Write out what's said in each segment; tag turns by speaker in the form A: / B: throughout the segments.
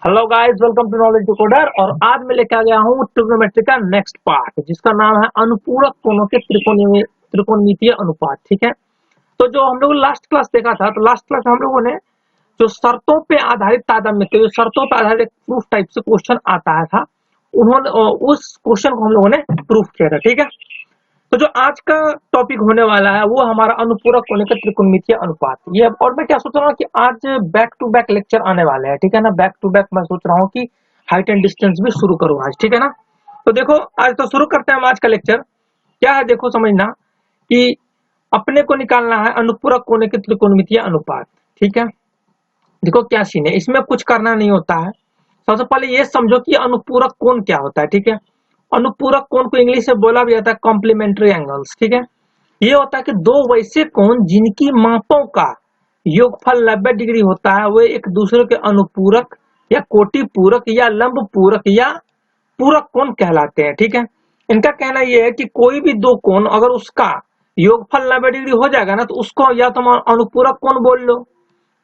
A: Hello guys, welcome to Knowledge Decoder. और आज मैं लेके आ गया हूँ ट्रिग्नोमेट्री का नेक्स्ट पार्ट, जिसका नाम है अनुपूरक कोणों के त्रिकोणमितीय अनुपात। ठीक है, तो जो हम लोग लास्ट क्लास देखा था, तो लास्ट क्लास हम लोगों ने जो शर्तों पे आधारित तारतम्य थे, जो शर्तों पे आधारित प्रूफ टाइप से क्वेश्चन आता है था, उन्होंने उस क्वेश्चन को हम लोगों ने प्रूफ किया था। ठीक है, तो जो आज का टॉपिक होने वाला है वो हमारा अनुपूरक कोणों का त्रिकोणमितीय अनुपात। ये और मैं क्या सोच रहा हूँ कि आज बैक टू बैक लेक्चर आने वाले हैं। ठीक है ना, बैक टू बैक मैं सोच रहा हूँ कि हाइट एंड डिस्टेंस भी शुरू करूँ आज। ठीक है ना, तो देखो आज तो शुरू करते हैं हम आज का लेक्चर। क्या है, देखो समझना कि अपने को निकालना है अनुपूरक कोणों के त्रिकोणमितीय अनुपात। ठीक है, देखो क्या सीन है, इसमें कुछ करना नहीं होता है। सबसे पहले ये समझो कि अनुपूरक कोण क्या होता है। ठीक है, अनुपूरक कोण को इंग्लिश में बोला भी जाता है कॉम्प्लीमेंट्री एंगल्स। ठीक है, ये होता है कि दो वैसे कोण जिनकी मापों का योगफल 90 डिग्री होता है, वे एक दूसरे के अनुपूरक या कोटि पूरक या लंब पूरक या पूरक कोण कहलाते हैं। ठीक है, इनका कहना यह है कि कोई भी दो कोण अगर उसका योगफल 90 डिग्री हो जाएगा ना, तो उसको या तुम अनुपूरक कोण बोल लो,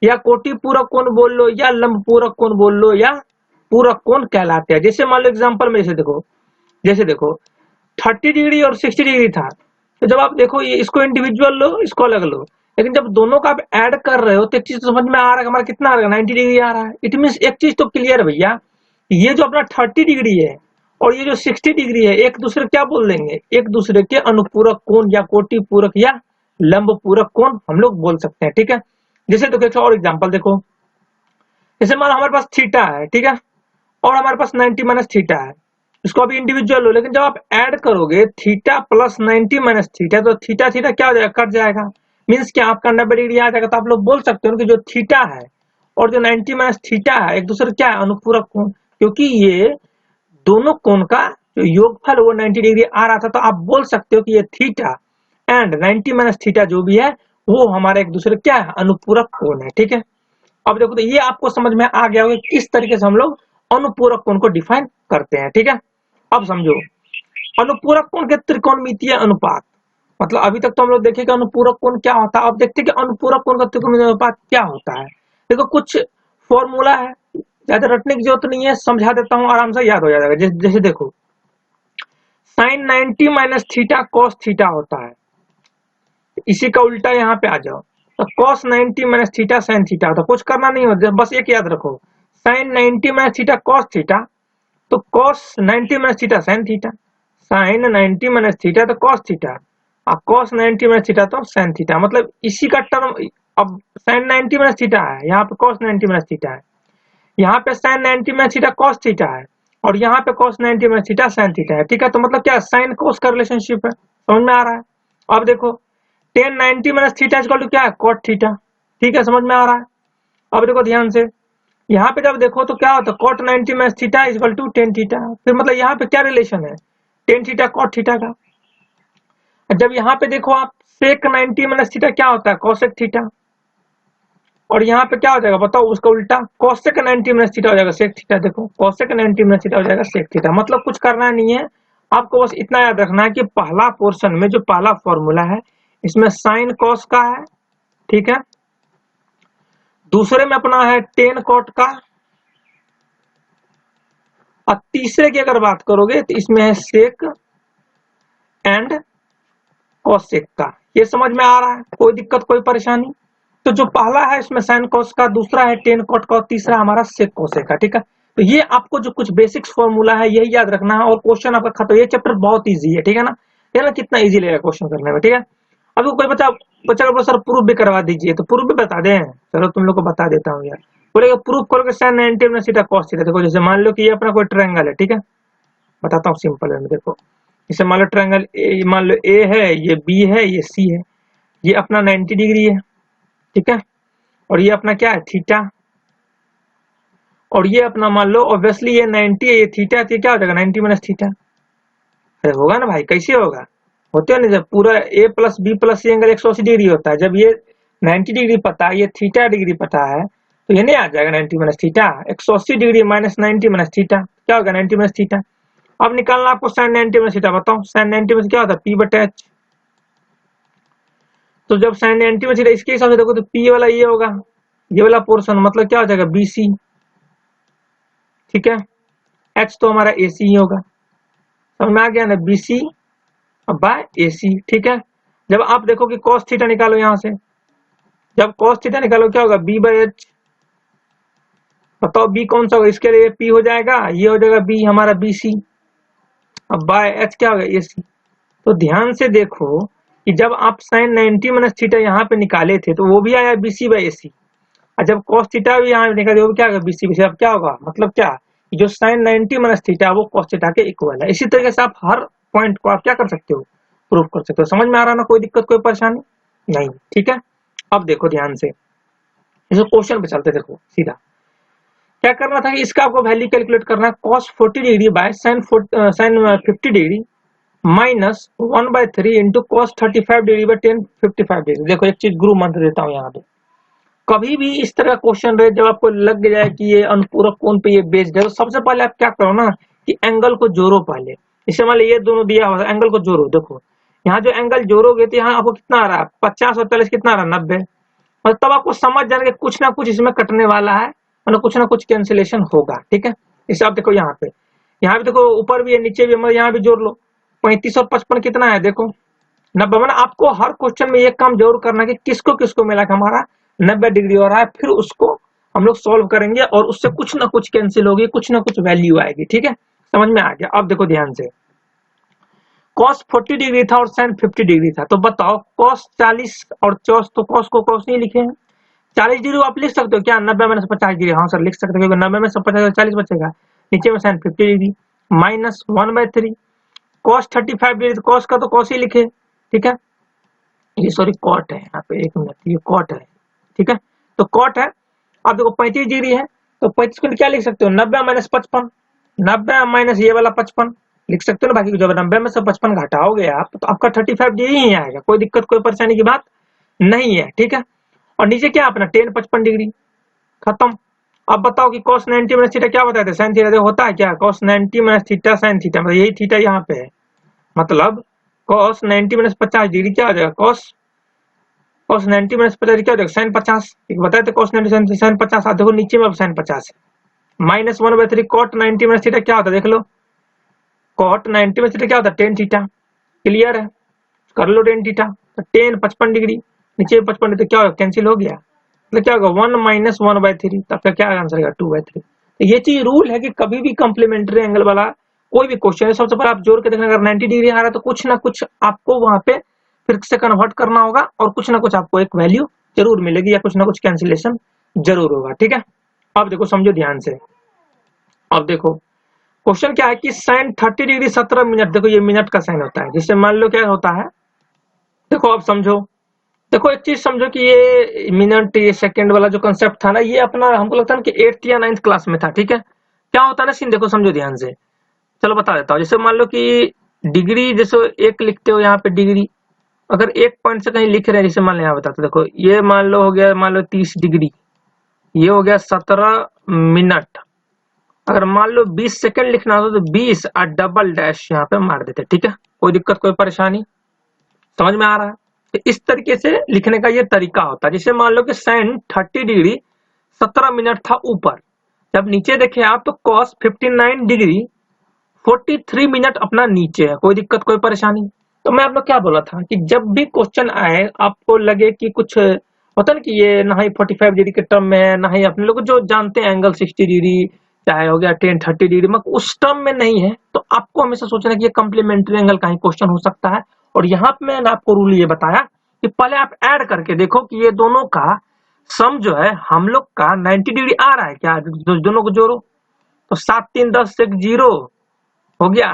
A: या कोटि पूरक कोण बोल लो, या लंब पूरक कोण बोल लो, या पूरक कोण कहलाते हैं। जैसे मान लो एग्जांपल में जैसे देखो 30 डिग्री और 60 डिग्री था, तो जब आप देखो ये इसको इंडिविजुअल लो, इसको अलग लो, लेकिन जब दोनों का आप ऐड कर रहे हो तो एक चीज तो समझ में आ रहा है हमारा कितना आ रहा है, 90 डिग्री आ रहा है। इट मीन एक चीज तो क्लियर है भैया, ये जो अपना 30 डिग्री है और ये जो 60 डिग्री है, एक दूसरे क्या बोल देंगे, एक दूसरे के अनुपूरक कोण या कोटि पूरक या लंब पूरक कोण हम लोग बोल सकते हैं। ठीक है, जैसे देखो एक और एग्जांपल देखो, जैसे मान हमारे पास थीटा है, ठीक है, और हमारे पास 90 माइनस थीटा है। इसको अभी इंडिविजुअल लो, लेकिन जब आप ऐड करोगे थीटा प्लस 90 माइनस थीटा, तो थीटा थीटा क्या हो जाएगा, कट जाएगा। मीन्स कि आपका 90 डिग्री आ जाएगा। तो आप लोग बोल सकते हो कि जो थीटा है और जो 90 माइनस थीटा है, एक दूसरे क्या है, अनुपूरक कोण, क्योंकि ये दोनों कोण का जो योगफल वो 90 डिग्री आ रहा था। तो आप बोल सकते हो कि ये थीटा एंड 90 माइनस थीटा जो भी है वो हमारे एक दूसरे क्या है, अनुपूरक कोण है। ठीक है, अब देखो तो ये आपको समझ में आ गया होगा किस तरीके से हम लोग अनुपूरक कोण को डिफाइन करते हैं। ठीक है, अब समझो अनुपूरक कोण के त्रिकोणमितीय अनुपात, मतलब अभी तक तो हम लोग देखे कि अनुपूरक कोण क्या होता है। अब देखते हैं कि अनुपूरक कोण का त्रिकोणमितीय अनुपात क्या होता है। देखो कुछ फॉर्मूला है, ज्यादा रटने की जरूरत नहीं है, समझा देता हूँ, आराम से याद हो जाएगा। जैसे देखो sine 90 minus theta cos theta होता है, इसी का उल्टा यहाँ पे आ जाओ, तो cos 90 minus theta sin theta होता है। कुछ करना नहीं होता, बस एक याद रखो, sin 90 minus theta cos theta, तो cos 90 minus theta sin theta, sin 90 minus theta तो cos थीटा, और cos 90 माइनस थीटा तो sin थीटा। मतलब इसी का टर्म, अब sin 90 माइनस थीटा है, यहाँ पे cos 90 माइनस थीटा है, यहाँ पे sin 90 minus theta cos theta है, और यहाँ पे cos 90 minus theta sin theta है। ठीक है, तो मतलब क्या sin cos का रिलेशनशिप है, समझ में आ रहा है। अब देखो tan 90 minus theta equal to क्या है, cot थीटा। ठीक है, समझ में आ रहा है। अब देखो ध्यान से, यहाँ पे जब देखो तो क्या होता है, cot 90 minus theta equal to tan theta. फिर मतलब यहाँ पे क्या रिलेशन है, tan थीटा cot थीटा का। जब यहाँ पे देखो आप sec 90 माइनस थीटा क्या होता है, cosec थीटा, और यहाँ पे क्या हो जाएगा बताओ, उसका उल्टा cosec 90 माइनस थीटा हो जाएगा sec थीटा। देखो cosec 90 माइनस थीटा हो जाएगा sec थीटा। मतलब कुछ करना नहीं है, आपको बस इतना याद रखना है कि पहला पोर्शन में जो पहला फॉर्मूला है इसमें साइन कॉस का है, ठीक है, दूसरे में अपना है टेन कॉट का, और तीसरे की अगर बात करोगे तो इसमें है सेक एंड कॉसेक का। ये समझ में आ रहा है, कोई दिक्कत कोई परेशानी। तो जो पहला है इसमें साइन कॉस का, दूसरा है टेन कॉट का, और तीसरा हमारा सेक कॉसेक का। ठीक है, तो ये आपको जो कुछ बेसिक्स फॉर्मूला है यही याद रखना है, और क्वेश्चन आपका खत्म। ये चैप्टर बहुत ईजी है, ठीक है ना, ये ना कितना ईजी लगेगा क्वेश्चन करने में। ठीक है, अब कोई बच्चा का सर प्रूफ भी करवा दीजिए, तो प्रूफ भी बता दें। चलो तुम लोग को बता देता हूँ यार, बोलेगा प्रूफ करोगे sine 90 minus theta cos theta. देखो जैसे मान लो कि ये अपना कोई ट्रायंगल है, ठीक है, बताता हूँ सिंपल है। देखो जैसे मान लो ट्रायंगल ए, मान लो ए है, ये बी है, ये सी है, ये अपना 90 डिग्री है, ठीक है, और ये अपना क्या है, थीटा, और ये अपना मान लो ऑब्वियसली ये 90 है, ये थीटा है, तो क्या हो जाएगा 90 माइनस थीटा। अरे होगा ना भाई, कैसे होगा, होते हैं ना, जब पूरा A plus B plus C angle 180 degree होता है, जब ये 90 डिग्री पता है, ये थीटा डिग्री पता है, तो ये नहीं आ जाएगा 90 minus theta. 180 degree minus 90 minus theta क्या होगा, 90 माइनस थीटा। अब निकालना आपको साइन 90 माइनस थीटा, बताओ साइन 90 में क्या होता है, पी बटा एच। तो जब साइन 90 में थीटा इसके हिसाब से देखो तो पी वाला ये होगा, ये वाला पोर्शन, मतलब क्या हो जाएगा, बी सी। ठीक है, एच तो हमारा ए सी ही होगा, समझ में आ गया ना, बी सी बाय ए सी। ठीक है, जब आप देखो कि कॉस थीटा निकालो यहां से, जब कॉस थीटा निकालो क्या होगा, बी बाय एच। बताओ बी कौन सा होगा, इसके लिए पी हो जाएगा, ये हो जाएगा बी हमारा बी सी, अब बाय एच क्या होगा, ए सी। तो ध्यान से देखो कि जब आप साइन 90 माइनस थीटा यहाँ पे निकाले थे तो वो भी आया बी सी बाई ए सी, और जब कॉस थीटा भी यहाँ निकाले वो क्या होगा, बी सी बी सी। अब क्या होगा, मतलब क्या, जो साइन 90 माइनस थीटा वो कॉस थीटा के इक्वल है। इसी तरीके से आप हर पॉइंट को आप क्या कर सकते हो, प्रूव कर सकते हो। समझ में आ रहा ना, कोई दिक्कत कोई परेशानी नहीं। ठीक है, अब देखो ध्यान से, इस क्वेश्चन पे चलते, देखो सीधा क्या करना था कि इसका आपको वैल्यू कैलकुलेट करना है, cos 40 degree by sine 50 degree minus 1/3 into cos 35 degree by ten 55 degree. देखो एक चीज गुरु मंत्र देता हूँ यहाँ पे, कभी भी इस तरह क्वेश्चन रहे जब आपको लग जाए कि ये अनुपूरक कोण पे ये बेस्ड है, तो सबसे पहले आप क्या करो ना कि एंगल को जोड़ो पहले। इसे मान लीजिए ये दोनों दिया हुआ है, एंगल को जोड़ो। देखो यहाँ जो एंगल जोड़ोगे तो यहाँ आपको कितना आ रहा है, 50 और 40 कितना आ रहा है, 90। और तब आपको समझ जाएंगे कुछ ना कुछ इसमें कटने वाला है, मतलब कुछ ना कुछ कैंसिलेशन होगा। ठीक है, इसे आप देखो यहाँ पे देखो ऊपर भी है नीचे भी है, यहाँ भी जोड़ लो। 35 और 55 कितना है, देखो 90। मतलब आपको हर क्वेश्चन में ये काम जरूर करना है कि किसको किसको मिला कि हमारा 90 डिग्री हो रहा है, फिर उसको हम लोग सॉल्व करेंगे और उससे कुछ ना कुछ कैंसिल होगी, कुछ ना कुछ वैल्यू आएगी। ठीक है, समझ में आ गया। अब देखो ध्यान से, cos 40 डिग्री था और sin 50 डिग्री था, तो बताओ cos 40 और cos, तो cos को cos नहीं लिखे हैं, 40 डिग्री आप लिख सकते हो क्या, 90 माइनस 50 डिग्री, हाँ सर लिख सकते हो, क्योंकि 90 में से 50 40 बचेगा, नीचे में sin 50 degree minus 1/3 cos 35 degree, तो cos का तो cos ही लिखे। ठीक है, ये सॉरी cot है यहाँ पे, एक मिनट, ये cot है। ठीक है, तो cot है। अब देखो 35 डिग्री है, तो 35 को क्या लिख सकते हो, 90 माइनस 55, 90 माइनस ये वाला 55 लिख सकते हो ना। बाकी जब 90 में से 55 घटाओगे आप तो आपका 35 डिग्री ही आएगा, कोई दिक्कत कोई परेशानी की बात नहीं है। ठीक है, और नीचे क्या अपना tan 55 डिग्री, खत्म। अब बताओ कि cos 90 माइनस थीटा क्या बताते हैं, sin थीटा। देखो होता है क्या, cos 90 minus theta sin theta, मतलब यही थीटा यहाँ पे है, मतलब cos 90 माइनस 50 डिग्री क्या हो जाएगा, cos 90 माइनस 50 क्या हो जाएगा, sin 50। बताए थे cos 90 sin 50, देखो नीचे में sin 50 है, माइनस 1/3 cot 90 माइनस थीटा क्या होता है, देख लो cot 90 माइनस थीटा क्या होता है, tan थीटा। क्लियर है, कर लो tan थीटा, तो tan 55 डिग्री, नीचे 55 डिग्री, तो क्या होगा, कैंसिल हो गया, तो क्या होगा 1 माइनस 1/3, तो आपका क्या आंसर आएगा 2/3। तो ये चीज रूल है कि कभी भी कॉम्प्लीमेंट्री एंगल वाला कोई भी क्वेश्चन है, सबसे पहले आप जोड़ के देखना, अगर 90 डिग्री आ रहा है तो कुछ ना कुछ आपको वहां पे फिर से कन्वर्ट करना होगा और कुछ ना कुछ आपको एक वैल्यू जरूर मिलेगी या कुछ ना कुछ कैंसिलेशन जरूर होगा। ठीक है, अब देखो समझो ध्यान से, अब देखो क्वेश्चन क्या है कि साइन 30 डिग्री 17 मिनट, देखो ये मिनट का साइन होता है, जिससे मान लो क्या होता है, देखो अब समझो, देखो एक चीज समझो कि ये मिनट ये सेकंड वाला जो कंसेप्ट था ना, ये अपना हमको लगता है कि 8th या 9th क्लास में था। ठीक है, क्या होता है ना सीन, देखो समझो ध्यान से, चलो बता देता हूँ। जैसे मान लो कि डिग्री, जैसे एक लिखते हो यहाँ पे डिग्री, अगर एक पॉइंट से कहीं लिख रहे हैं, जैसे मान लो यहाँ बताते, देखो ये मान लो हो गया, मान लो 30 डिग्री, ये हो गया 17 मिनट। अगर मान लो 20 सेकंड लिखना हो तो 20 और डबल डैश यहाँ पे मार देते। ठीक है, कोई दिक्कत कोई परेशानी, समझ में आ रहा है। तो इस तरीके से लिखने का ये तरीका होता है। जैसे मान लो कि साइन 30 डिग्री 17 मिनट था ऊपर, जब नीचे देखे आप तो cos 59 डिग्री 43 मिनट अपना नीचे है, कोई दिक्कत कोई परेशानी। तो मैं आप लोग क्या बोला था कि जब भी क्वेश्चन आए आपको लगे कि कुछ होता ना कि ये ना ही 45 डिग्री के टर्म में है, ना ही अपने लोग जो जानते हैं एंगल 60 डिग्री चाहे हो गया 10 30 डिग्री में, उस टर्म में नहीं है, तो आपको हमेशा सोचना कि ये कम्प्लीमेंट्री एंगल का ही क्वेश्चन हो सकता है। और यहाँ पे मैंने आपको रूल ये बताया कि पहले आप ऐड करके देखो कि ये दोनों का सम जो है हम लोग का 90 डिग्री आ रहा है क्या, दोनों को जोड़ो तो 7 3 10 1 0 हो गया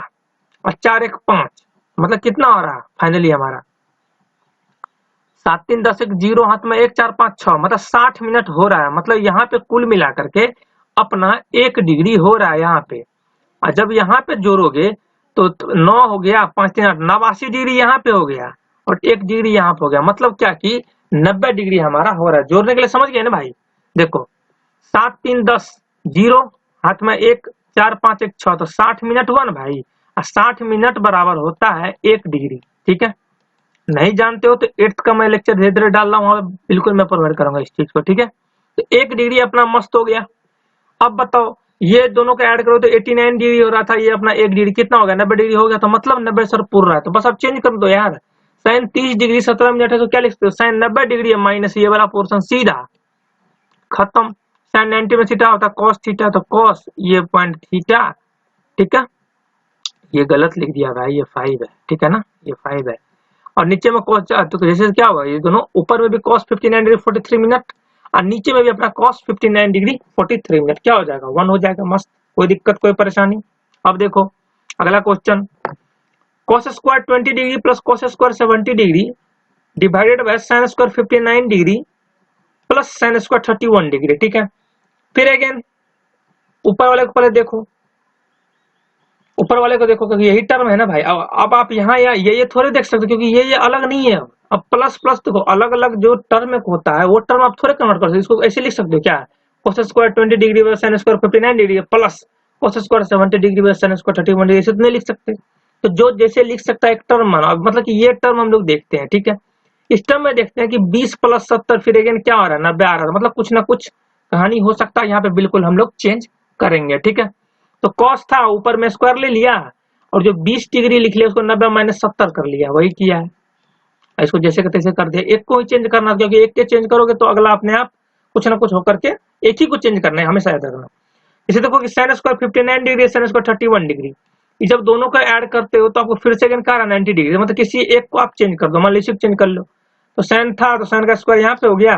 A: और 4 1 5, मतलब कितना हो रहा है फाइनली हमारा 7 3 10 1 0, हाथ में 1 4 5 6, मतलब 60 मिनट हो रहा है। मतलब यहाँ पे कुल मिला करके अपना 1 डिग्री हो रहा है यहाँ पे, और जब यहाँ पे जोड़ोगे तो 9 हो गया, 5 3 8, 89 डिग्री यहाँ पे हो गया और 1 डिग्री यहाँ पे हो गया। मतलब क्या कि 90 डिग्री हमारा हो रहा है। जोड़ने के लिए समझ गए ना भाई, देखो 7 3 10 0, हाथ में 1 4 5 1 6, तो 60 मिनट हुआ ना भाई, और 60 मिनट बराबर होता है 1 डिग्री। ठीक है, नहीं जानते हो तो 8th का मैं लेक्चर धीरे धीरे डाल रहा हूँ, बिल्कुल मैं प्रोवाइड करूंगा इस चीज को। ठीक है, तो 1 डिग्री अपना मस्त हो गया। अब बताओ ये दोनों को ऐड करो तो 89 डिग्री हो रहा था, ये अपना 1 डिग्री कितना हो गया, 90 डिग्री हो गया, तो मतलब 90 सर पूर्ण रहा है, तो बस अब चेंज कर दो यार। साइन 30 डिग्री 17 मिनट है तो क्या लिखते हो, साइन 90 डिग्री है माइनस ये वाला पोर्शन, सीधा खत्म। साइन 90 में थीटा होता है कॉस थीटा, तो कॉस ये पॉइंट थीटा, ठीक है। ये गलत लिख दिया भाई, ये 5 है, ठीक है ना, ये 5 है। और नीचे में cos तो जैसे क्या हुआ, ये दोनों ऊपर में भी cos 59 डिग्री 43 मिनट और नीचे में भी अपना cos 59 डिग्री 43 मिनट, क्या हो जाएगा 1 हो जाएगा, मस्त, कोई दिक्कत कोई परेशानी। अब देखो अगला question, cos square 20 degree plus cos square 70 degree divided by sin square 59 degree plus sin square 31 degree, ठीक है। फिर अगेन ऊपर वाले को पहले देखो, ऊपर वाले को देखो क्योंकि यही टर्म है ना भाई। अब आप यहाँ या ये थोड़े देख सकते हो क्योंकि ये अलग नहीं है। अब प्लस प्लस देखो अलग अलग जो टर्म होता है वो टर्म आप थोड़े कन्वर्ट कर सकते हो, इसको ऐसे लिख सकते हो क्या, cos square 20 degree by sin square 59 degree plus cos square 70 degree by sin square 31 degree, ऐसे तो नहीं लिख सकते। तो जो जैसे लिख सकता है एक टर्म माना, मतलब कि ये टर्म हम लोग देखते हैं, ठीक है। इस टर्म में देखते हैं कि 20 प्लस 70 फिर अगेन क्या हो रहा है 90 आ रहा है, मतलब कुछ ना कुछ कहानी हो सकता है, यहाँ पे बिल्कुल हम लोग चेंज करेंगे, ठीक है। तो cos था ऊपर में स्क्वायर ले लिया और जो 20 डिग्री लिख लिया उसको 90 माइनस 70 कर लिया, वही किया है। इसको जैसे के तैसे कर दिया, एक को ही चेंज करना, क्योंकि एक के चेंज करोगे तो अगला अपने आप कुछ ना कुछ होकर के एक ही को चेंज करना है, हमेशा याद रखना। इसे देखो कि sin square 59 degree sin square 31 degree, ये जब दोनों का ऐड करते हो तो आपको फिर से क्या रहा 90 डिग्री, मतलब किसी एक को आप चेंज कर दो, मान लीजिए चेंज कर लो। तो sin था तो sin का स्क्वायर यहाँ पे हो गया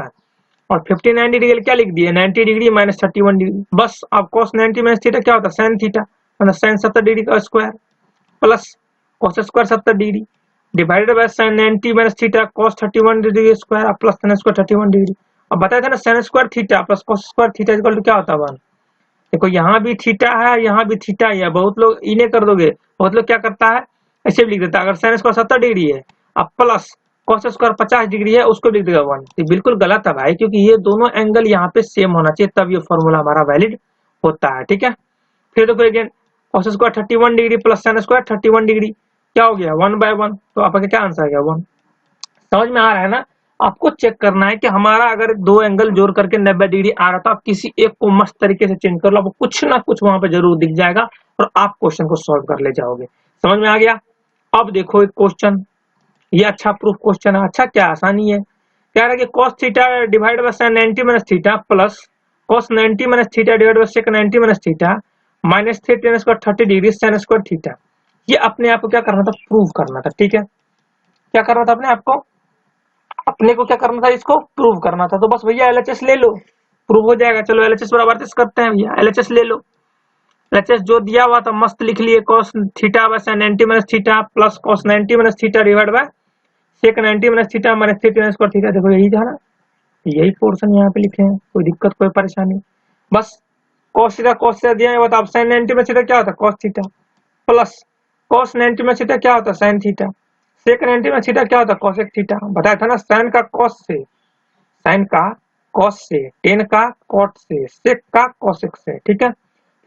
A: और 59 डिग्री क्या लिख दिए 90 डिग्री माइनस 31 डिग्री, बस। अब cos 90 माइनस थीटा क्या होता है sin थीटा, मतलब sin 70 डिग्री का square plus cos square 70 degree divided by sin 90 minus theta cos 31 degree square plus sin square 31 degree. अब बताया था ना sin square theta plus cos square theta equal to क्या होता है 1। देखो यहाँ भी थीटा है यहाँ भी थीटा ही है, बहुत लोग इन्हें कर दोगे, बहुत लोग क्या करता है ऐसे भी लिख देता है, अगर sin स्क्वायर 70 डिग्री है अब प्लस cos स्क्वायर 50 डिग्री है उसको लिख देगा 1, तो बिल्कुल गलत है भाई, क्योंकि ये दोनों एंगल यहाँ पे सेम होना चाहिए तब ये फॉर्मूला हमारा वैलिड होता है, ठीक है। फिर देखो again cos square 31 degree plus sin square 31 degree क्या हो गया 1/1, तो आपका क्या आंसर आ गया 1। समझ में आ रहा है ना। आपको चेक करना है कि हमारा अगर दो एंगल जोड़ करके 90 डिग्री आ रहा था, आप किसी एक को मस्त तरीके से चेंज कर लो, आपको कुछ ना कुछ वहां पे जरूर दिख जाएगा और आप क्वेश्चन को सॉल्व कर ले जाओगे। समझ में आ गया। अब देखो एक क्वेश्चन, ये अच्छा प्रूफ क्वेश्चन है, अच्छा क्या आसानी है। कह रहा है कि cos theta divide by sin 90 minus theta plus cos 90 minus theta divide by sec 90 minus theta minus 3 tan square 30 degree sin square theta. ये अपने आप को क्या करना था प्रूव करना था, ठीक है। क्या करना था अपने को क्या करना था इसको प्रूव करना था, तो बस भैया एलएचएस ले लो प्रूव हो जाएगा। चलो एलएचएस बराबर करते हैं भैया, एलएचएस ले लो। एलएचएस जो दिया हुआ था मस्त लिख लिए cos theta by sin 90 minus theta plus cos 90 minus theta divide by sec 90 minus theta minus 3 tan square theta. देखो यही था ना, यही पोर्शन यहाँ पे लिखे हैं, कोई दिक्कत कोई परेशानी। बस cos थीटा दिया है, बताओ sin 90 में थीटा क्या होता है cos थीटा प्लस cos 90 में थीटा क्या होता है sin थीटा, sec 90 में थीटा क्या होता है cosec थीटा। बताया था ना sin का cos से, sin का cos से, tan का cot से, sec का cosec से, ठीक है।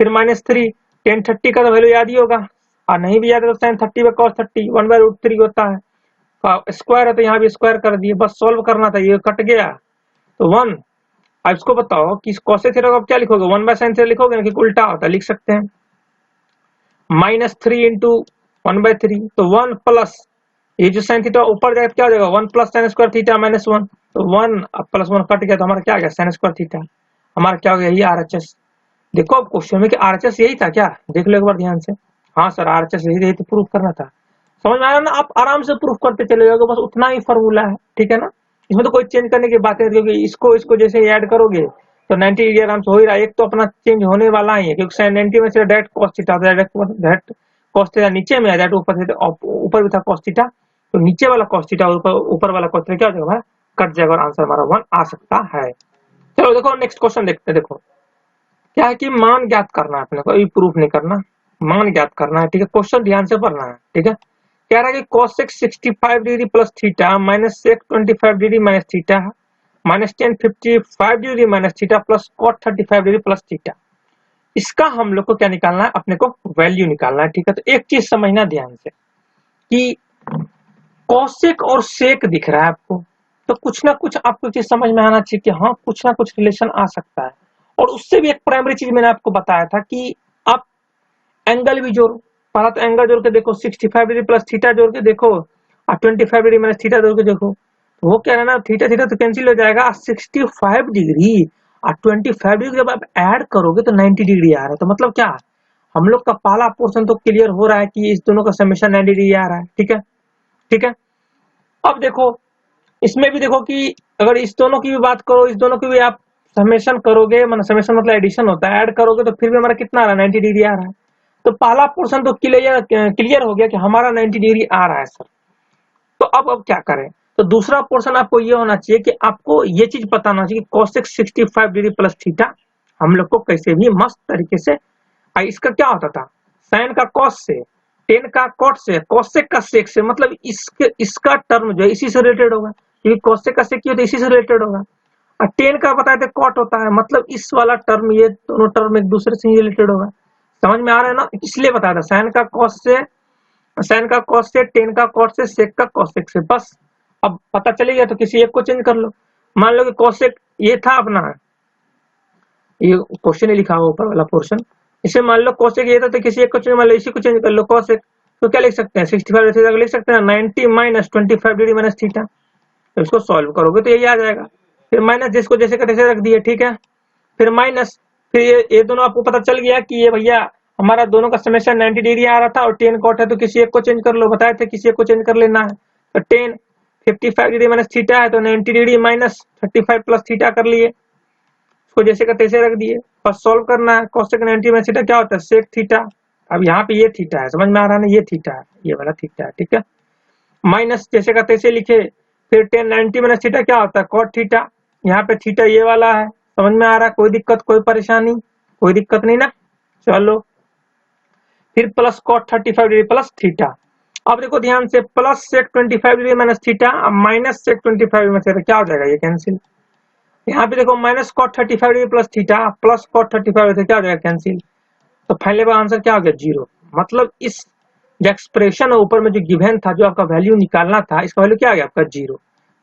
A: फिर -3 tan 30 का तो वैल्यू याद ही होगा, और नहीं भी याद है तो sin 30 में cos 30 1/√3 होता है, स्क्वायर है तो यहाँ भी स्क्वायर कर दिए, बस सॉल्व करना था, ये कट गया तो 1। अब इसको बताओ कि cosec थीटा को आप क्या लिखोगे 1/sin थीटा लिखोगे ना, कि उल्टा होता है लिख सकते हैं -3 इंटू 1/3, तो 1 प्लस ये जो sin थीटा ऊपर जाएगा क्या हो जाएगा 1 प्लस sin स्क्वायर थीटा -1, तो 1 प्लस 1 कट गया तो हमारा क्या आ गया sin स्क्वायर थीटा, हमारा क्या हो गया ये आरएचएस। देखो अब क्वेश्चन में कि आरएचएस यही था क्या, देख लो एक बार ध्यान से। हाँ सर आरएचएस यही तो प्रूफ करना था। समझ में आया ना, आप आराम से प्रूफ करते चले जाओगे, बस उतना ही फॉर्मूला है, ठीक है ना। इसमें तो कोई चेंज करने की बात है, क्योंकि इसको जैसे ऐड करोगे तो 90 डिग्री आराम से हो ही रहा है, एक तो अपना चेंज होने वाला ही है क्योंकि sin 90 में से डायरेक्ट cos थीटा आता है, डायरेक्ट cos थीटा नीचे में आ जाए, ऊपर भी था cos थीटा, तो नीचे वाला cos थीटा ऊपर वाला cos थीटा क्या हो जाएगा कट जाएगा और आंसर हमारा 1 आ सकता है। चलो देखो नेक्स्ट क्वेश्चन देखते हैं। देखो क्या है कि मान ज्ञात करना है अपने को, अभी प्रूफ नहीं करना, मान ज्ञात करना है, ठीक है। क्वेश्चन ध्यान से पढ़ना है, ठीक है। कह रहा है कि cosec 65 degree plus theta minus sec 25 degree minus theta minus tan 55 degree minus theta plus cot 35 degree plus theta. इसका हम लोग को क्या निकालना है, अपने को वैल्यू निकालना है, ठीक है। तो एक चीज समझना ध्यान से कि cosec और sec दिख रहा है आपको, तो कुछ ना कुछ आपको चीज समझ में आना चाहिए कि हाँ कुछ ना कुछ रिलेशन आ सकता है, और उससे भी एक प्राइमरी चीज मैंने आपको बताया था कि आप एंगल भी जोड़ो। पहला तो एंगल जोड़ के देखो 65 डिग्री प्लस थीटा जोड़ के देखो और 25 डिग्री माइनस थीटा जोड़ के देखो, तो वो क्या है ना, थीटा थीटा तो कैंसिल हो जाएगा। 65 डिग्री और 25 डिग्री जब आप ऐड करोगे तो 90 डिग्री आ रहा है। तो मतलब क्या, हम लोग का पहला पोर्शन तो क्लियर हो रहा है कि इस दोनों का समेशन 90 डिग्री आ रहा है। ठीक है, ठीक है। अब देखो इसमें भी देखो कि अगर इस दोनों की भी बात करो, इस दोनों की भी आप समेशन करोगे, मतलब समेशन मतलब एडिशन होता है, ऐड करोगे तो फिर भी हमारा कितना आ रहा है, 90 डिग्री आ रहा है। तो पहला पोर्शन तो क्लियर हो गया कि हमारा 90 डिग्री आ रहा है सर। तो अब क्या करें, तो दूसरा पोर्शन आपको ये होना चाहिए कि आपको ये चीज पता होना चाहिए कि कोसेक 65 डिग्री प्लस थीटा हम लोग को कैसे भी मस्त तरीके से, इसका क्या होता था, साइन का कॉस से, टेन का कॉट से, कोसेक का सेक से, मतलब इसका टर्म जो है इसी से रिलेटेड होगा, क्योंकि कोसेक का सेक इसी से रिलेटेड होगा। और टेन का बताए थे कॉट होता है, मतलब इस वाला टर्म, ये दोनों टर्म एक दूसरे से रिलेटेड होगा। समझ में आ रहा है ना, इसलिए बताया था साइन का कॉस से, साइन का कॉस से, टेन का कॉट से, सेक का कोसेक से, बस। अब पता चले गया तो किसी एक को चेंज कर लो। मान लो कि कोसेक ये था अपना, ये क्वेश्चन लिखा हुआ ऊपर वाला पोर्शन, इसे मान लो कोसेक ये था तो किसी एक को चेंज, मान लो इसी को चेंज कर लो कोसेक, तो क्या लिख सकते हैं 65 थीटा लिख सकते हैं 90 माइनस 25 डिग्री माइनस थीटा। तो इसको सॉल्व करोगे तो यही आ जाएगा। फिर माइनस जिसको जैसे का तैसे रख दिए, ठीक है। फिर माइनस, फिर ये दोनों आपको पता चल गया कि ये भैया हमारा दोनों का समेशन 90 डिग्री आ रहा था और टेन कॉट है, तो किसी एक को चेंज कर लो, बताए थे किसी एक को चेंज कर लेना है। तो टेन 55 डिग्री माइनस थीटा है तो 90 डिग्री माइनस 35 प्लस थीटा कर लिए, उसको जैसे का तैसे रख दिए। बस सॉल्व करना है, कोसेक 90 माइनस थीटा क्या होता है, सेक थीटा। अब यहाँ पे ये थीटा है, समझ में आ रहा है ना, ये थीटा है, ये वाला थीटा है, ठीक है। माइनस जैसे का तैसे लिखे, फिर टेन 90 माइनस थीटा क्या होता है, कॉट थीटा। यहाँ पे थीटा ये वाला है, समझ में आ रहा है, कोई दिक्कत कोई परेशानी, कोई दिक्कत नहीं ना। चलो फिर plus cot 35 degree plus theta. अब देखो ध्यान से, plus sec 25 degree minus theta, अब minus sec 25 degree minus theta क्या हो जाएगा, ये कैंसिल। यहाँ पे देखो minus cot 35 degree plus theta plus cot 35 degree क्या हो जाएगा, कैंसिल। तो फाइनल आंसर क्या हो गया, 0। मतलब इस जो एक्सप्रेशन ऊपर में जो गिवन था, जो आपका वैल्यू निकालना था, इसका वैल्यू क्या आ गया आपका, 0।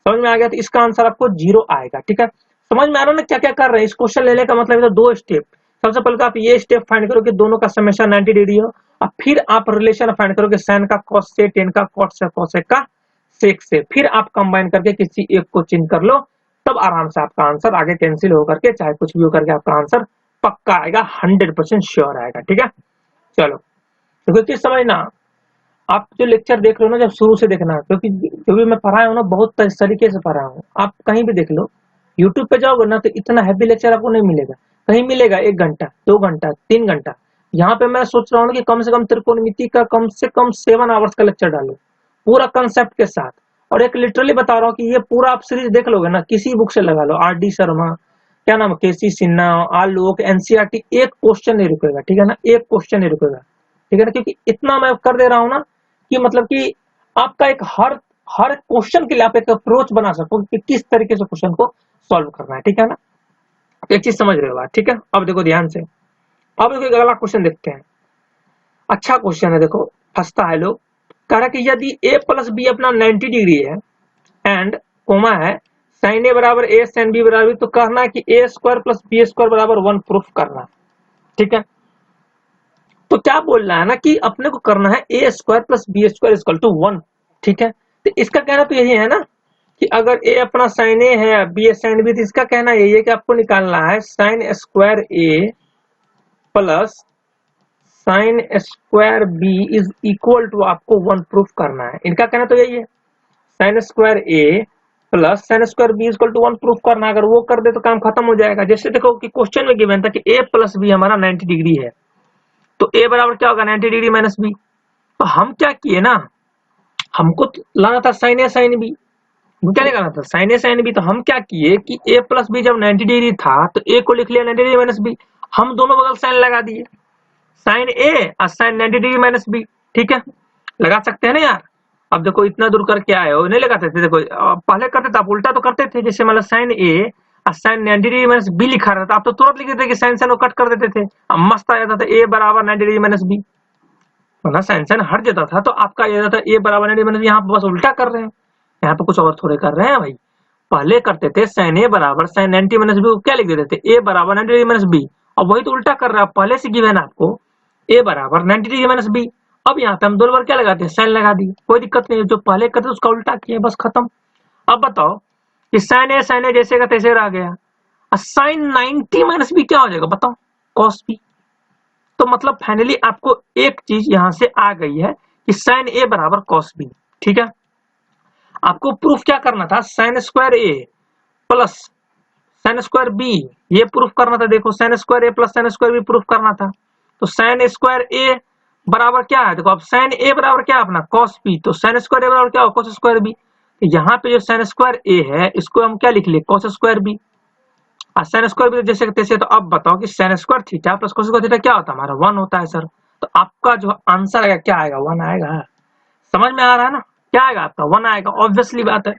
A: समझ में आ गया, तो इसका आंसर आपको 0 आएगा। ठीक है, समझ में आ रहा है ना क्या क्या कर रहे हैं। इस क्वेश्चन लेने का मतलब है 2 स्टेप। सबसे पहले तो आप ये स्टेप फाइंड करो कि दोनों का समेशन 90 डिग्री हो, और फिर आप रिलेशन फाइंड करो कि साइन का कॉस से, टेन का कॉट से, कोसेक का सेक से, फिर आप कंबाइन करके किसी एक को चेंज कर लो, तब आराम से आपका आंसर आगे कैंसिल होकर के, चाहे कुछ भी होकर के आपका आंसर पक्का आएगा, 100% श्योर आएगा। ठीक है, चलो तो चीज समझना, आप जो लेक्चर देख रहे हो ना, जब शुरू से देखना, क्योंकि जो भी मैं पढ़ाया हूँ ना, बहुत तरीके से पढ़ाया हूँ। आप कहीं भी देख लो, यूट्यूब पे जाओगे ना तो इतना हैवी लेक्चर आपको नहीं मिलेगा, कहीं मिलेगा 1 घंटा 2 घंटा 3 घंटा। यहाँ पे मैं सोच रहा हूँ कि कम से कम त्रिकोणमिति का कम से कम 7 आवर्स का लेक्चर डालो, पूरा कंसेप्ट के साथ। और एक लिटरली बता रहा हूँ कि ये पूरा आप सीरीज देख लोगे ना, किसी बुक से लगा लो, RD शर्मा, क्या नाम, KC सिन्हा, आलोक, NCERT, एक क्वेश्चन नहीं रुकेगा। ठीक है ना, एक क्वेश्चन नहीं रुकेगा। ठीक है ना, क्योंकि इतना मैं कर दे रहा हूँ ना कि मतलब कि आपका एक हर क्वेश्चन के लिए आप एक अप्रोच बना सको कि किस तरीके से क्वेश्चन को सॉल्व करना है। ठीक है ना, एक चीज समझ रहे हो बात। ठीक है, अब देखो ध्यान से, अब देखो अगला क्वेश्चन देखते हैं। अच्छा क्वेश्चन है, देखो फंसता है लोग। कह रहा कि यदि a प्लस बी अपना 90 डिग्री है एंड कोमा है साइन ए बराबर ए साइन बी बराबर, तो कहना है कि ए स्क्वायर प्लस बी स्क्वायर बराबर 1 प्रूफ करना। ठीक है, तो क्या बोल रहा है ना कि अपने को करना है A square plus B square equal to 1। ठीक है, तो इसका कहना तो यही है ना कि अगर ए अपना साइन ए है, बी साइन बी, तो इसका कहना यही है कि आपको निकालना है sine square A plus sine square B is equal to, आपको 1 प्रूफ करना है। इनका कहना तो यही है, sine square A plus sine square B equal to 1 proof करना। अगर वो कर दे तो काम खत्म हो जाएगा। जैसे देखो कि क्वेश्चन में गिवन था कि a प्लस बी हमारा 90 डिग्री है, तो a बराबर क्या होगा, 90 डिग्री माइनस बी। तो हम क्या किए ना, हमको लाना था साइन ए साइन बी, क्या निकालना था, साइन ए साइन बी। तो हम क्या किए कि a प्लस बी जब 90 डिग्री था तो a को लिख लिया 90 डिग्री माइनस बी, हम दोनों बगल साइन लगा दिए, साइन ए और साइन 90 डिग्री माइनस बी। ठीक है, लगा सकते हैं ना यार। अब देखो इतना दूर करके आए हो, नहीं लगाते थे, देखो पहले करते थे आप उल्टा तो करते थे, जैसे मतलब साइन ए और साइन 90 डिग्री माइनस बी लिखा रहता, आप तो तुरंत लिख देते कि साइन साइन को कट कर देते थे, अब मस्त आ जाता था ए बराबर 90 डिग्री माइनस बी, वरना साइन साइन हट जाता था। तो आपका ये जाता ए बराबर 90 माइनस बी, यहाँ पे बस उल्टा कर रहे हैं, यहाँ पे कुछ और थोड़े कर रहे हैं भाई, पहले करते थे sin a बराबर sin 90 माइनस बी, क्या लिख देते थे, a बराबर 90 डिग्री माइनस बी। अब वही तो उल्टा कर रहा है, पहले से गिवन आपको a बराबर 90 डिग्री माइनस बी। अब यहाँ पे हम दो बार क्या लगाते हैं, साइन लगा दिए, कोई दिक्कत नहीं है, जो पहले करते उसका उल्टा किया, बस खत्म। अब बताओ कि साइन ए जैसे का तैसे रह गया, साइन 90 माइनस बी क्या हो जाएगा बताओ, कॉस बी। तो मतलब फाइनली आपको एक चीज यहां से आ गई है कि साइन ए बराबर कॉस बी। ठीक है, आपको प्रूफ क्या करना था, sine square A plus sine square B, ये प्रूफ करना था। देखो sine square A plus sine square B proof करना था। तो साइन स्क्वायर ए बराबर क्या है, देखो अब साइन ए बराबर क्या है अपना कॉस बी, तो साइन स्क्वायर ए बराबर क्या हो, कॉस स्क्वायर बी। तो यहाँ पे जो साइन स्क्वायर ए है इसको हम क्या लिख लिए, कॉस स्क्वायर बी। और साइन स्क्वायर बी जैसे तैसे। तो अब बताओ कि sign square theta plus cos square theta क्या होता है हमारा, 1 होता है सर। तो आपका जो आंसर आएगा क्या आएगा, 1 आएगा। समझ में आ रहा है ना, क्या आएगा आपका, 1 आएगा, ऑब्वियसली बात है।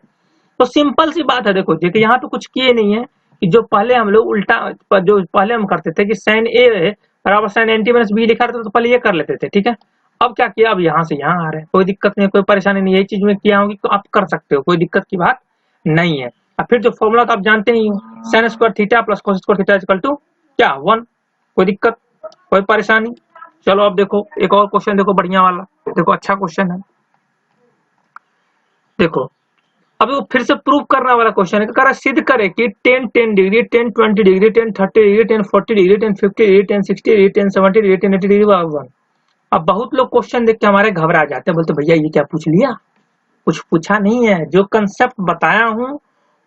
A: तो सिंपल सी बात है, देखो देखिए यहाँ पे कुछ किए नहीं है कि जो पहले हम लोग उल्टा, जो पहले हम करते थे कि साइन ए बराबर साइन 90 माइनस बी लिखा रहता तो पहले ये कर लेते थे। ठीक है, अब क्या किया, अब यहाँ से यहाँ आ रहे हैं, कोई दिक्कत नहीं, कोई परेशानी नहीं, यही चीज में किया होगी तो आप कर सकते हो, कोई दिक्कत की बात नहीं है। और फिर जो फॉर्मूला तो आप जानते ही हो, sine square theta plus cos square theta equal to क्या, 1। कोई दिक्कत, कोई परेशानी। चलो अब देखो एक और क्वेश्चन, देखो बढ़िया वाला, देखो अच्छा क्वेश्चन है। देखो अब वो फिर से प्रूव करने वाला क्वेश्चन है, कह सिद्ध करे कि 10 degree 10 20 degree 10 30 degree 10 40 degree 10 50 degree 10 60 degree 10 70 degree 10 80 degree 1। अब बहुत लोग क्वेश्चन देख के हमारे घबरा जाते हैं, बोलते भैया ये क्या पूछ लिया, कुछ पूछा नहीं है, जो कंसेप्ट बताया हूं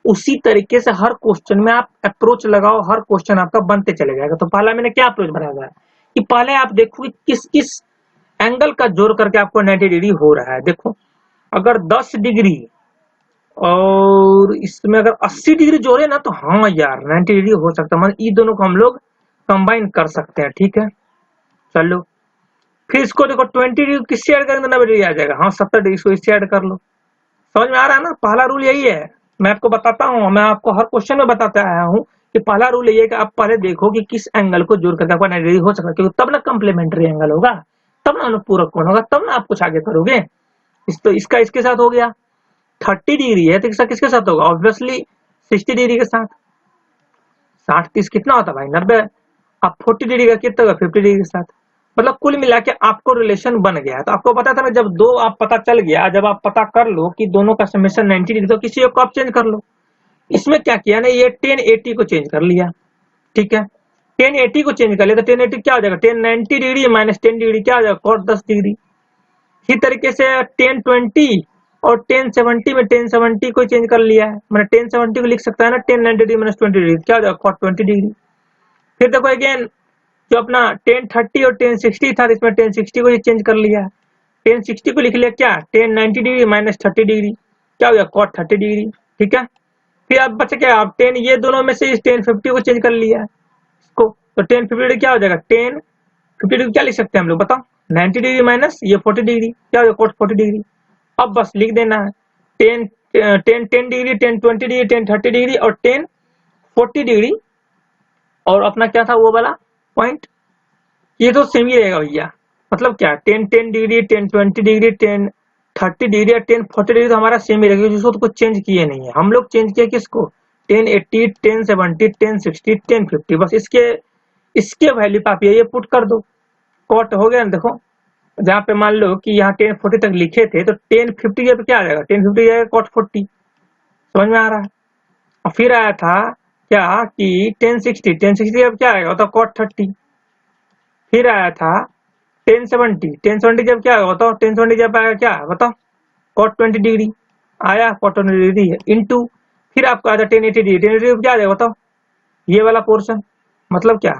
A: उसी तरीके से हर क्वेश्चन में आप अप्रोच लगाओ, हर क्वेश्चन आपका बनते चले जाएगा। तो पहला मैंने क्या अप्रोच बनाया है कि पहले आप देखो किस किस एंगल का जोड़ करके आपको 90 डिग्री हो रहा है। देखो अगर 10 डिग्री और इसमें अगर 80 डिग्री जोड़े ना तो हाँ यार 90 डिग्री हो सकता है, मतलब ये दोनों को हम लोग कंबाइन कर सकते हैं। ठीक है, चलो फिर इसको देखो 20 डिग्री किससे ऐड करेंगे तो 90 डिग्री आ जाएगा, हाँ 70 डिग्री को इससे ऐड कर लो। समझ में आ रहा है ना, पहला रूल यही है, मैं आपको बताता हूँ, मैं आपको हर क्वेश्चन में बताता आया हूँ कि पहला रूल यही है कि आप पहले देखो कि किस एंगल को जोड़ करके आपका 90 डिग्री हो सकता है, क्योंकि तब ना कम्प्लीमेंट्री एंगल होगा, तब ना अनुपूरक कोण होगा, तब ना आप कुछ आगे करोगे। तो इसका इसके साथ हो गया, 30 डिग्री है तो इसका किसके साथ होगा, ऑब्वियसली 60 डिग्री के साथ। 60 30 कितना होता है भाई, 90। अब 40 डिग्री का कितना होगा, 50 डिग्री के साथ। मतलब कुल मिला के आपको रिलेशन बन गया है। तो आपको पता था ना, जब दो आप पता चल गया, जब आप पता कर लो कि दोनों का समेशन 90 डिग्री, तो किसी को आप चेंज कर लो। इसमें क्या किया ना, ये 1080 को चेंज कर लिया। ठीक है, 1080 को चेंज कर लिया तो 1080 क्या हो जाएगा, 1090 डिग्री माइनस 10 डिग्री क्या हो जाएगा, cos 10 डिग्री। इसी तरीके से 1020 और 1070 में 1070 को चेंज कर लिया है, मैंने 1070 को लिख सकता है ना 1090 डिग्री माइनस 20 डिग्री क्या हो जाएगा, cos 20 डिग्री। फिर देखो अगेन जो अपना 1030 और 1060 था, इसमें 1060 को चेंज कर लिया है, 1060 को लिख लिया क्या, 1090 डिग्री माइनस 30 डिग्री क्या हो गया, cos 30 डिग्री। ठीक है, फिर आप बच गया, आप 10 ये दोनों में से 1050 को चेंज कर लिया है इसको, तो 1050 डिग्री क्या हो जाएगा, 1050 डिग्री क्या लिख सकते हैं हम लोग बताओ, 90 डिग्री माइनस ये 40 डिग्री क्या हो जाएगा, cos 40 डिग्री। अब बस लिख देना है 10 डिग्री 10 20 डिग्री 10 30 डिग्री और 10 40 डिग्री, और अपना क्या था वो वाला पॉइंट, ये तो सेम ही रहेगा भैया। मतलब क्या 10 डिग्री 10 20 डिग्री 10 30 डिग्री और 10 40 डिग्री तो हमारा सेम ही रहेगा, जिसको तो कुछ चेंज किए नहीं है। हम लोग चेंज किए किसको, 1080 1070 1060 1050, बस इसके वैल्यू पे आप ये पुट कर दो, कॉट हो गया ना। देखो जहाँ पे मान लो कि यहाँ 1040 तक लिखे थे तो 1050 पे क्या आ जाएगा, 1050 जाएगा cot 40। समझ में आ रहा है। और फिर आया था क्या कि 1060 अब क्या आएगा तो cot 30। फिर आया था 1070 जब क्या आएगा बताओ, 1070 जब आएगा क्या बताओ, cot 20 डिग्री आया, cot 20 डिग्री है इंटू, फिर आपको आया था 1080 डिग्री, 1080 क्या आ जाएगा बताओ, ये वाला पोर्शन, मतलब क्या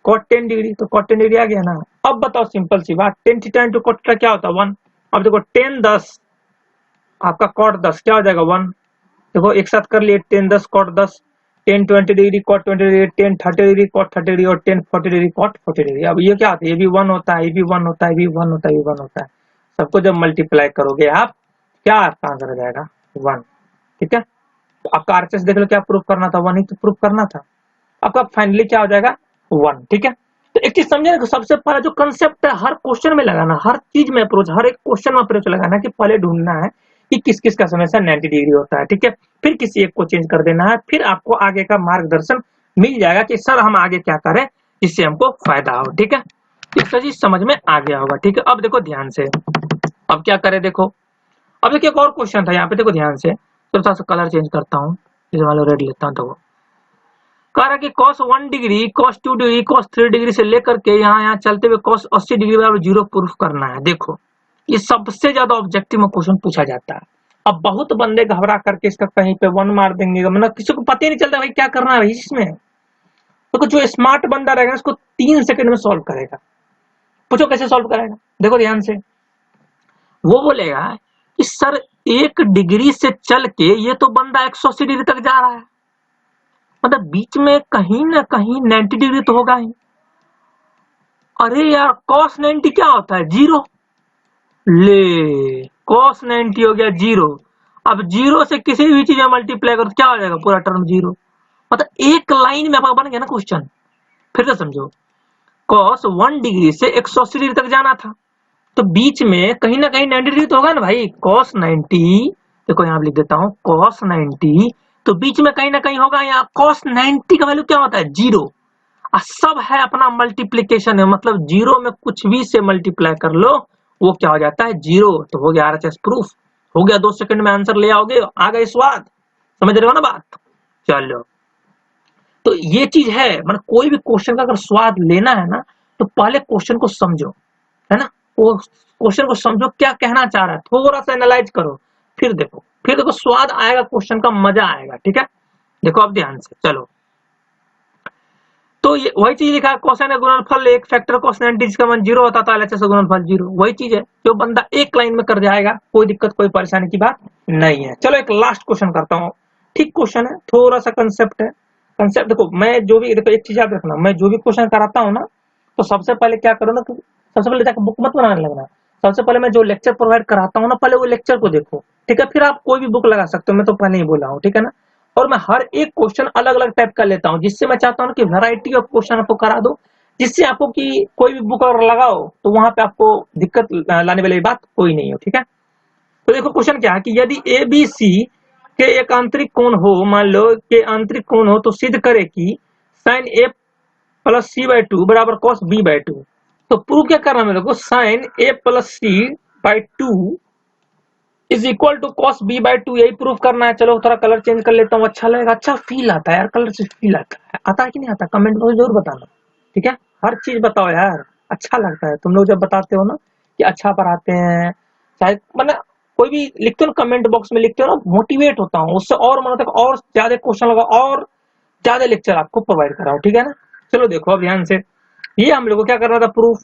A: cot 10 डिग्री, तो cot 10 डिग्री आ गया ना। अब बताओ सिंपल सी बात, tan theta into cot theta क्या होता है 1। अब देखो 10 10 आपका cot 10 क्या हो जाएगा 1। देखो एक साथ कर लिए 10 10 cot 10, 10 20 degree cot 20 degree, 10 30 degree cot 30 degree और 10 40 डिग्री cot 40 डिग्री। अब ये क्या होता है, ये भी 1 होता है, ये भी 1 होता है, ये भी 1 होता है, ये भी 1 होता है। सबको जब मल्टीप्लाई करोगे आप क्या आपका आंसर आ जाएगा 1। ठीक है, तो आपका आरएचएस देख लो क्या प्रूफ करना था, 1 ही तो प्रूफ करना था। आपका फाइनली क्या हो जाएगा 1। ठीक है, तो एक चीज समझे ना, सबसे पहला जो कंसेप्ट है हर क्वेश्चन में लगाना, हर चीज में अप्रोच, हर एक क्वेश्चन में अप्रोच लगाना कि पहले ढूंढना है कि किस किस का समेशन 90 डिग्री होता है, ठीक है। फिर किसी एक को चेंज कर देना है, फिर आपको आगे का मार्गदर्शन मिल जाएगा कि सर हम आगे क्या करें जिससे हमको फायदा हो, ठीक है। इसका चीज समझ में आ गया होगा, ठीक है। अब देखो ध्यान से, अब क्या करें देखो, अब देखिए एक और क्वेश्चन था यहाँ पे, देखो ध्यान से, तो थोड़ा सा कलर चेंज करता हूँ, इस वाले रेड लेता हूँ। देखो कह रहा है कि cos 1 degree, cos 2 degree, cos 3 degree से लेकर के यहाँ चलते हुए cos 80 डिग्री बराबर 0 प्रूफ करना है। देखो ये सबसे ज्यादा ऑब्जेक्टिव में क्वेश्चन पूछा जाता है। अब बहुत बंदे घबरा करके इसका कहीं पे 1 मार देंगे, मतलब किसी को पता ही नहीं चलता भाई क्या करना है भाई इसमें। तो जो स्मार्ट बंदा रहेगा उसको 3 सेकंड में सॉल्व करेगा। पूछो कैसे सॉल्व करेगा, देखो ध्यान से। वो बोलेगा कि सर 1 डिग्री से चल के ये तो बंदा 180 डिग्री तक जा रहा है, मतलब बीच में कहीं ना कहीं 90 डिग्री तो होगा ही। अरे यार cos 90 क्या होता है, 0। ले cos 90 हो गया 0। अब 0 से किसी भी चीज में मल्टीप्लाई करो तो क्या हो जाएगा, पूरा टर्म 0। मतलब एक लाइन में आपका बन गया ना क्वेश्चन। फिर से समझो, cos 1 डिग्री से 180 डिग्री तक जाना था, तो बीच में कहीं ना कहीं 90 डिग्री तो होगा ना भाई। cos 90, देखो यहाँ लिख देता हूँ cos 90, तो बीच में कहीं ना कहीं होगा। यहाँ cos 90 का वैल्यू क्या होता है, 0। सब है अपना मल्टीप्लीकेशन है, मतलब 0 में कुछ भी से मल्टीप्लाई कर लो वो क्या हो जाता है, 0। तो हो गया RHS प्रूफ, हो गया 2 सेकंड में आंसर ले आओगे, आ गए स्वाद, समझ रहे हो ना बात। चलो तो ये चीज है, मतलब कोई भी क्वेश्चन का अगर स्वाद लेना है ना तो पहले क्वेश्चन को समझो, है ना। वो क्वेश्चन को समझो क्या कहना चाह रहा है, थोड़ा सा एनालाइज करो, फिर देखो स्वाद आएगा, क्वेश्चन का मजा आएगा, ठीक है। देखो अब ध्यान से चलो, तो ये वही चीज लिखा है, कोसाइन का गुणनफल एक फैक्टर cos 90 जिसका मान 0 होता था, LHS का गुणनफल 0। वही चीज है, जो बंदा एक लाइन में कर जाएगा कोई दिक्कत कोई परेशानी की बात नहीं है। चलो एक लास्ट क्वेश्चन करता हूँ, ठीक क्वेश्चन है, थोड़ा सा कंसेप्ट है। कंसेप्ट देखो, मैं जो भी, देखो एक चीज याद रखना, मैं जो भी क्वेश्चन कराता हूँ ना, तो सबसे पहले क्या करो ना, सबसे पहले जाकर बुक मत बनाने लगना। सबसे पहले मैं जो लेक्चर प्रोवाइड कराता हूँ ना, पहले वो लेक्चर को देखो, ठीक है। फिर आप कोई भी बुक लगा सकते हो, मैं तो पहले ही बोला हूँ, ठीक है ना। और मैं हर एक क्वेश्चन अलग अलग टाइप का लेता हूँ, जिससे मैं चाहता हूँ कि वैरायटी ऑफ क्वेश्चन आपको करा दो, जिससे आपको कि कोई भी बुक अगर लगाओ तो वहां पे आपको दिक्कत लाने वाली बात कोई नहीं हो, ठीक है। तो देखो क्वेश्चन क्या है कि यदि ABC के एक आंतरिक कोण हो, मान लो कि आंतरिक कोण हो, तो सिद्ध करे कि sin A प्लस C/2 बराबर cos B/2। तो प्रूव क्या करना है मेरे को, sin A plus C/2 is equal to cos B/2, यही प्रूफ करना है। चलो थोड़ा कलर चेंज कर लेता हूँ, अच्छा लगेगा, अच्छा फील आता है यार, कलर से फील आता है कि नहीं आता, कमेंट में जरूर बताना, ठीक है। हर चीज बताओ यार, अच्छा लगता है तुम लोग जब बताते हो ना कि अच्छा पढ़ाते हैं, चाहे मतलब कोई भी लिखते हो ना कमेंट बॉक्स में, लिखते हो ना, मोटिवेट होता हूँ उससे, और मन तक और ज्यादा क्वेश्चन लगा और ज्यादा लेक्चर आपको प्रोवाइड कराऊं, ठीक है ना। चलो देखो अब ध्यान से, ये हम लोग को क्या करना था, प्रूफ।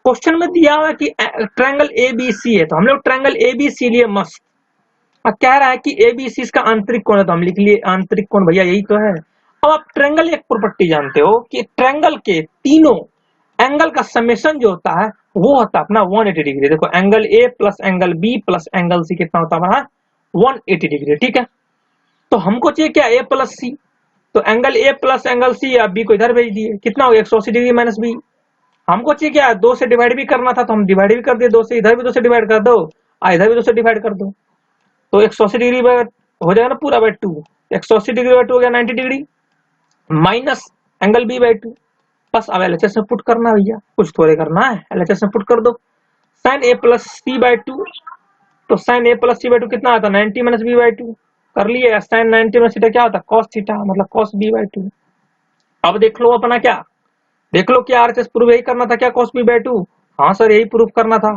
A: क्वेश्चन में दिया हुआ कि ट्रायंगल ABC है, तो हम लोग ट्रायंगल ABC लिए मस्त। अब कह रहा है कि ABC इसका आंतरिक कोण है, तो हम लिख लिए आंतरिक कोण, भैया यही तो है। अब आप ट्रायंगल एक प्रॉपर्टी जानते हो कि ट्रायंगल के तीनों एंगल का समेशन जो होता है वो होता है अपना 180 डिग्री। देखो angle A plus angle B plus angle C कितना होता है हमारा, 180 डिग्री, ठीक है। तो हमको चाहिए क्या, A प्लस C, तो angle A plus angle C, आप B को इधर भेज दिए, कितना हो गया 180 डिग्री माइनस B। हमको चाहिए क्या, 2 से डिवाइड भी करना था, तो हम डिवाइड भी कर दिए, 2 से इधर भी 2 से डिवाइड कर दो, इधर भी 2 से डिवाइड कर दो, तो 180 डिग्री हो जाएगा ना पूरा बाय 2। 180 डिग्री बाय 2 हो गया 90 डिग्री, माइनस एंगल B/2। बस अब LHS में पुट करना भैया, कुछ थोड़े करना है, LHS में पुट कर दो। sin A प्लस C/2, तो sin A प्लस C/2 कितना आता है, 90 माइनस B/2 कर लिए। sin 90 माइनस थीटा क्या होता है, cos थीटा, मतलब cos B/2। अब देख लो अपना क्या, देख लो क्या RHS प्रूफ यही करना था क्या, cos B/2। हाँ सर यही प्रूफ करना था।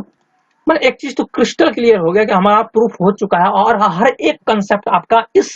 A: मतलब एक चीज तो क्रिस्टल क्लियर हो गया कि हमारा प्रूफ हो चुका है, और हर एक कंसेप्ट आपका इस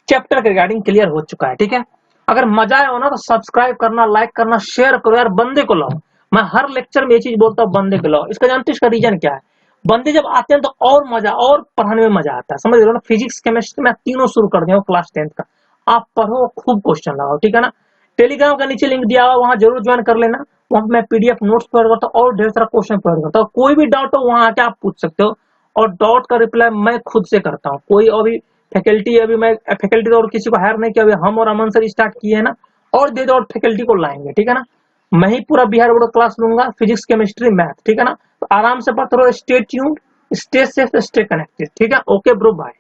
A: चैप्टर के रिगार्डिंग क्लियर हो चुका है, ठीक है। अगर मजा आया ना तो सब्सक्राइब करना, लाइक करना, शेयर करो यार, बंदे को लाओ। मैं हर लेक्चर में ये चीज बोलता हूँ, बंदे को लाओ। इसका जानते हो इसका रीजन क्या है, बंदे जब आते हैं तो और मजा, और पढ़ाने में मजा आता है, समझ रहे हो ना। फिजिक्स केमिस्ट्री में तीनों शुरू कर दिया क्लास 10th का, आप पढ़ो खूब क्वेश्चन लगाओ, ठीक है ना। टेलीग्राम का नीचे लिंक दिया हुआ, वहां जरूर ज्वाइन कर लेना, वहां मैं PDF नोट्स प्रोवाइड करता हूँ और ढेर सारा क्वेश्चन प्रोवाइड करता हूँ। कोई भी डाउट हो वहां आके आप पूछ सकते हो, और डाउट का रिप्लाई मैं खुद से करता हूँ। कोई अभी फैकल्टी, अभी मैं फैकल्टी और किसी को हायर नहीं किया, अभी हम और अमन सर स्टार्ट किए है ना, और दे दो और फैकल्टी को लाएंगे, ठीक है ना। मैं ही पूरा बिहार बोर्ड क्लास लूंगा, फिजिक्स केमिस्ट्री मैथ, ठीक है ना। तो आराम से पढ़ते रहो, stay tuned, stay safe, stay connected. ठीक है, ओके ब्रो, बाय।